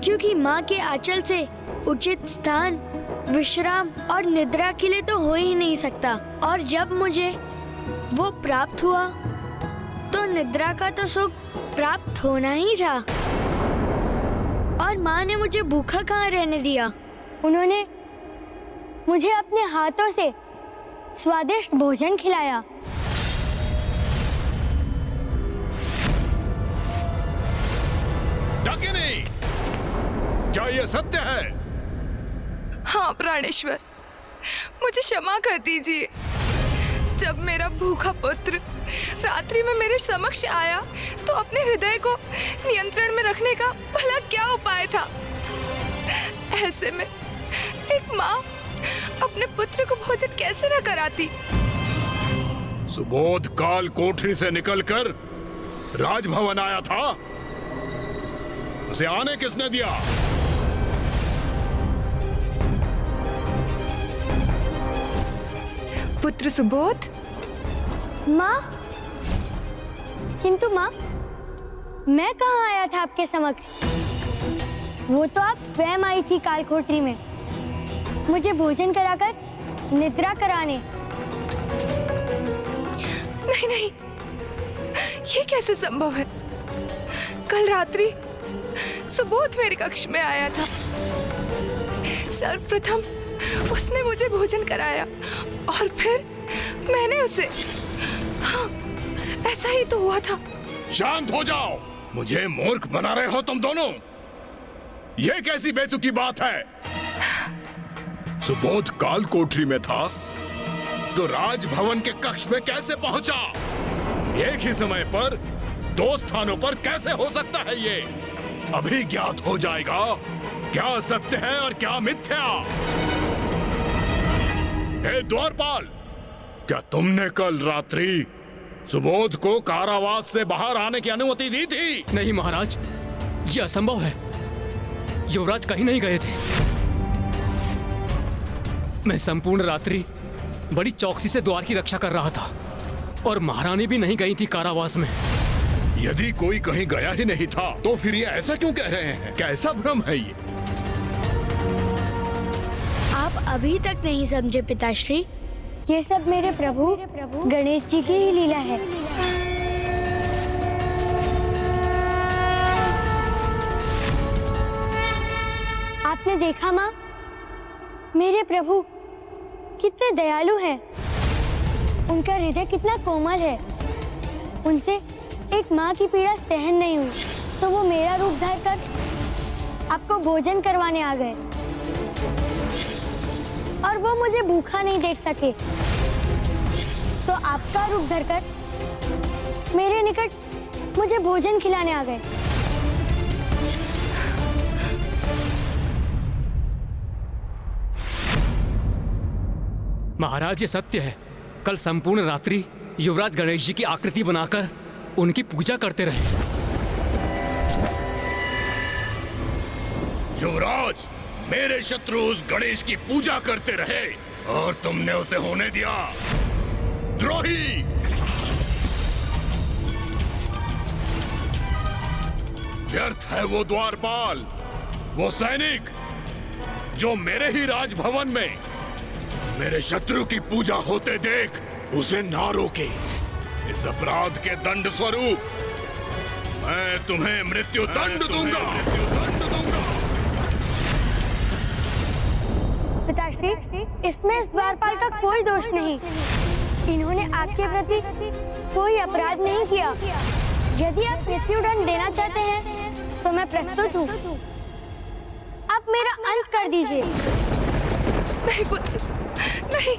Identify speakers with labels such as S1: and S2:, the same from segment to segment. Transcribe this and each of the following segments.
S1: क्योंकि माँ के आंचल से उचित स्थान, विश्राम और निद्रा के लिए तो हो ही नहीं सकता। और जब मुझे वो प्राप्त हुआ तो निद्रा का तो सुख प्राप्त होना ही था। और माँ ने मुझे भूखा कहाँ रहने दिया। उन्होंने मुझे अपने हाथों से स्वादिष्ट भोजन खिलाया।
S2: डाकिनी, क्या ये सत्य है?
S3: हाँ प्राणेश्वर, मुझे क्षमा कर दीजिए। जब मेरा भूखा पुत्र रात्रि में मेरे समक्ष आया तो अपने हृदय को नियंत्रण में रखने का भला क्या उपाय था। ऐसे में एक माँ अपने पुत्र को भोजन कैसे न कराती।
S2: सुबोध काल कोठरी से निकलकर राजभवन आया था। उसे आने किसने दिया?
S3: पुत्र सुबोध।
S1: माँ, किंतु माँ, मैं कहाँ आया था आपके समक्ष? वो तो आप स्वयं आई थी कालकोठरी में, मुझे भोजन कराकर निद्रा कराने।
S3: नहीं नहीं, ये कैसे संभव है? कल रात्रि सुबोध मेरे कक्ष में आया था। सर्वप्रथम उसने मुझे भोजन कराया और फिर मैंने उसे। हाँ, ऐसा ही तो हुआ था।
S2: शांत हो जाओ। मुझे मूर्ख बना रहे हो तुम दोनों। ये कैसी बेतुकी बात है? सुबोध काल कोठरी में था तो राजभवन के कक्ष में कैसे पहुंचा? एक ही समय पर दो स्थानों पर कैसे हो सकता है ये? अभी ज्ञात हो जाएगा क्या सत्य है और क्या मिथ्या। हे द्वारपाल, क्या तुमने कल रात्रि सुबोध को कारावास से बाहर आने की अनुमति दी थी?
S4: नहीं महाराज, यह असंभव है। युवराज कहीं नहीं गए थे। मैं संपूर्ण रात्रि बड़ी चौकसी से द्वार की रक्षा कर रहा था और महारानी भी नहीं गई थी कारावास में।
S2: यदि कोई कहीं गया ही नहीं था तो फिर ये ऐसा क्यों कह रहे हैं? कैसा भ्रम है ये?
S1: आप अभी तक नहीं समझे पिताश्री, ये सब मेरे प्रभु गणेश जी की ही लीला है। आपने देखा माँ, मेरे प्रभु कितने दयालु हैं। उनका हृदय कितना कोमल है। उनसे एक माँ की पीड़ा सहन नहीं हुई तो वो मेरा रूप धार कर आपको भोजन करवाने आ गए। और वो मुझे भूखा नहीं देख सके तो आपका रूप धरकर मेरे निकट मुझे भोजन खिलाने आ गए।
S4: महाराज ये सत्य है। कल संपूर्ण रात्रि युवराज गणेश जी की आकृति बनाकर उनकी पूजा करते रहे।
S2: युवराज, मेरे शत्रु उस गणेश की पूजा करते रहे और तुमने उसे होने दिया। द्रोही! व्यर्थ है वो द्वारपाल, वो सैनिक जो मेरे ही राजभवन में मेरे शत्रु की पूजा होते देख उसे ना रोके। इस अपराध के दंड स्वरूप मैं तुम्हें मृत्यु दंड दूंगा।
S1: पिताश्री, इसमें इस द्वारपाल का कोई दोष नहीं। इन्होंने आपके प्रति कोई अपराध नहीं किया। यदि आप मृत्युदंड देना चाहते हैं तो मैं प्रस्तुत हूँ। आप मेरा अंत कर दीजिए।
S3: नहीं पुत्र, नहीं।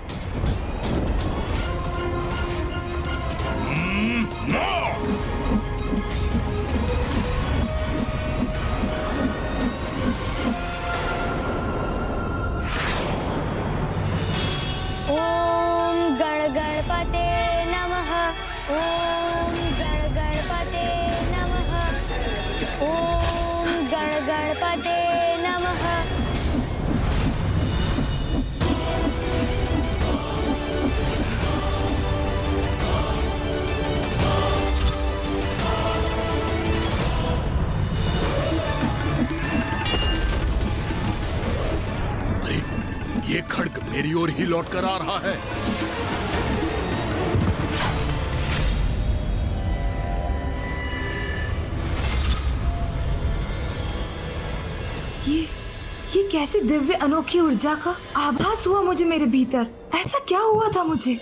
S1: ओम गण गणपते नमः। ओम गण गणपते नमः। ओम गण गणपते नमः।
S2: ओर ही लौट कर आ रहा है।
S5: ये कैसी दिव्य अनोखी ऊर्जा का आभास हुआ मुझे मेरे भीतर। ऐसा क्या हुआ था मुझे?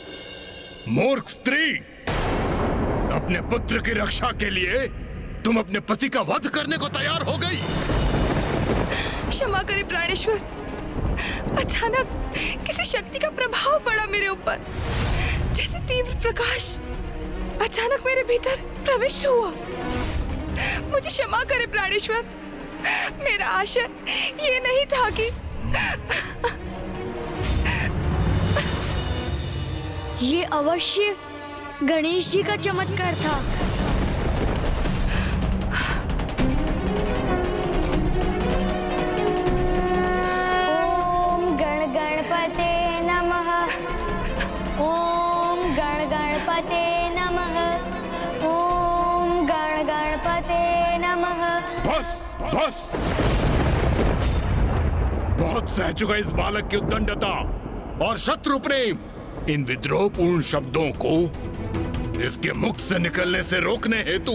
S2: मूर्ख स्त्री, अपने पुत्र की रक्षा के लिए तुम अपने पति का वध करने को तैयार हो गई।
S3: क्षमा करें प्राणेश्वर, अचानक किसी शक्ति का प्रभाव पड़ा मेरे ऊपर, जैसे तीव्र प्रकाश अचानक मेरे भीतर प्रविष्ट हुआ। मुझे क्षमा करें प्राणेश्वर, मेरा आशय ये नहीं था कि
S1: ये अवश्य गणेश जी का चमत्कार था। ओम गण गणपते नमः। ओम गण गणपते नमः। ओम गण गणपते नमः।
S2: बस बस, बहुत सह चुका इस बालक की उद्दंडता और शत्रु प्रेम। इन विद्रोहपूर्ण शब्दों को इसके मुख से निकलने से रोकने हेतु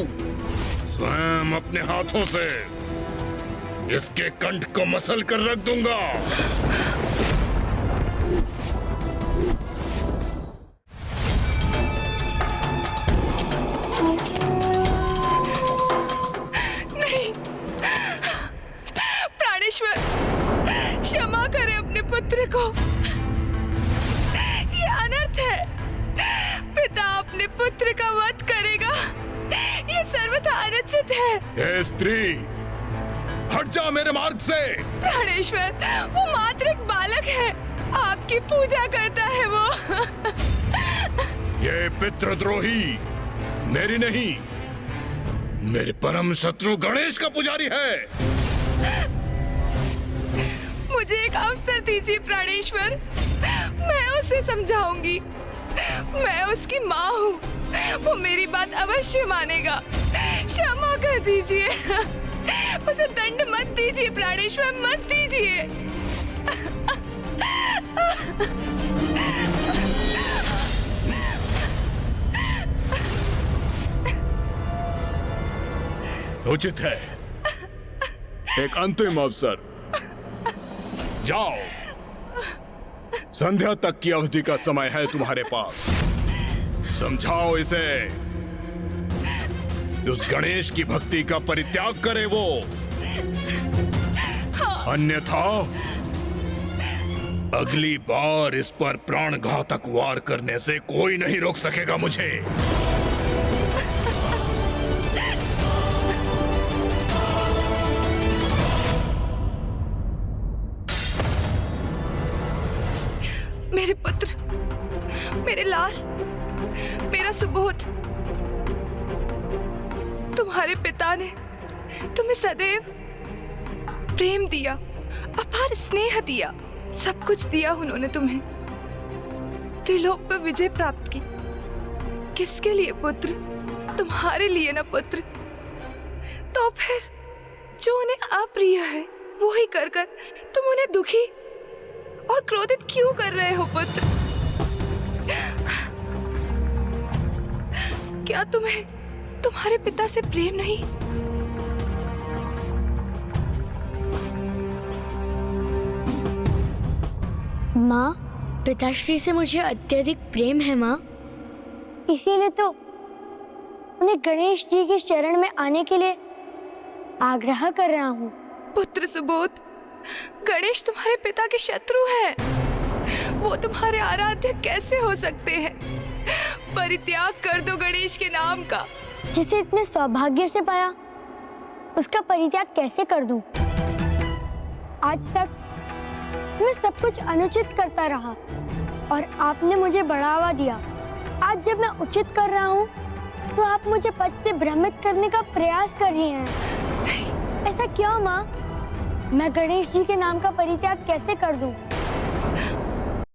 S2: स्वयं अपने हाथों से इसके कंठ को मसल कर रख दूंगा।
S3: नहीं, प्राणेश्वर क्षमा करें अपने पुत्र को। ये अनर्थ है, पिता अपने पुत्र का वध करेगा, ये सर्वथा अनुचित है।
S2: हे स्त्री, हट जा मेरे मार्ग से।
S3: प्राणेश्वर, वो मात्र एक बालक है, आपकी पूजा करता है वो।
S2: ये पितृद्रोही मेरी नहीं, मेरे परम शत्रु गणेश का पुजारी है।
S3: मुझे एक अवसर दीजिए प्राणेश्वर, मैं उसे समझाऊंगी। मैं उसकी माँ हूँ, वो मेरी बात अवश्य मानेगा। क्षमा कर दीजिए, उसे दंड मत दीजिए प्राणेश्वर, मत दीजिए।
S2: उचित है, एक अंतिम अवसर। जाओ, संध्या तक की अवधि का समय है तुम्हारे पास। समझाओ इसे, उस गणेश की भक्ति का परित्याग करे वो, अन्यथा अगली बार इस पर प्राणघातक वार करने से कोई नहीं रोक सकेगा मुझे।
S3: मेरे पुत्र, मेरे लाल, मेरा सुबोध, तुम्हारे पिता ने तुम्हें सदैव प्रेम दिया, अपार स्नेह दिया, सब कुछ दिया उन्होंने तुम्हें। त्रिलोक पर विजय प्राप्त की, किसके लिए पुत्र? तुम्हारे लिए ना पुत्र। तो फिर जो उन्हें अप्रिय है वो ही कर कर तुम उन्हें दुखी और क्रोधित क्यों कर रहे हो पुत्र? क्या तुम्हें तुम्हारे पिता से प्रेम नहीं?
S1: माँ, पिताश्री से मुझे अत्यधिक प्रेम है माँ, इसीलिए तो उन्हें गणेश जी के शरण में आने के लिए आग्रह कर रहा हूँ।
S3: पुत्र सुबोध, गणेश तुम्हारे पिता के शत्रु हैं। वो तुम्हारे आराध्य कैसे हो सकते हैं? परित्याग कर दो गणेश के नाम का।
S1: जिसे इतने सौभाग्य से पाया, उसका परित्याग कैसे कर दूं? आज तक मैं सब कुछ अनुचित करता रहा और आपने मुझे बढ़ावा दिया। आज जब मैं उचित कर रहा हूँ तो आप मुझे पद से भ्रमित करने का प्रयास कर रही हैं। ऐसा क्यों माँ? मैं गणेश जी के नाम का परित्याग कैसे कर दूं?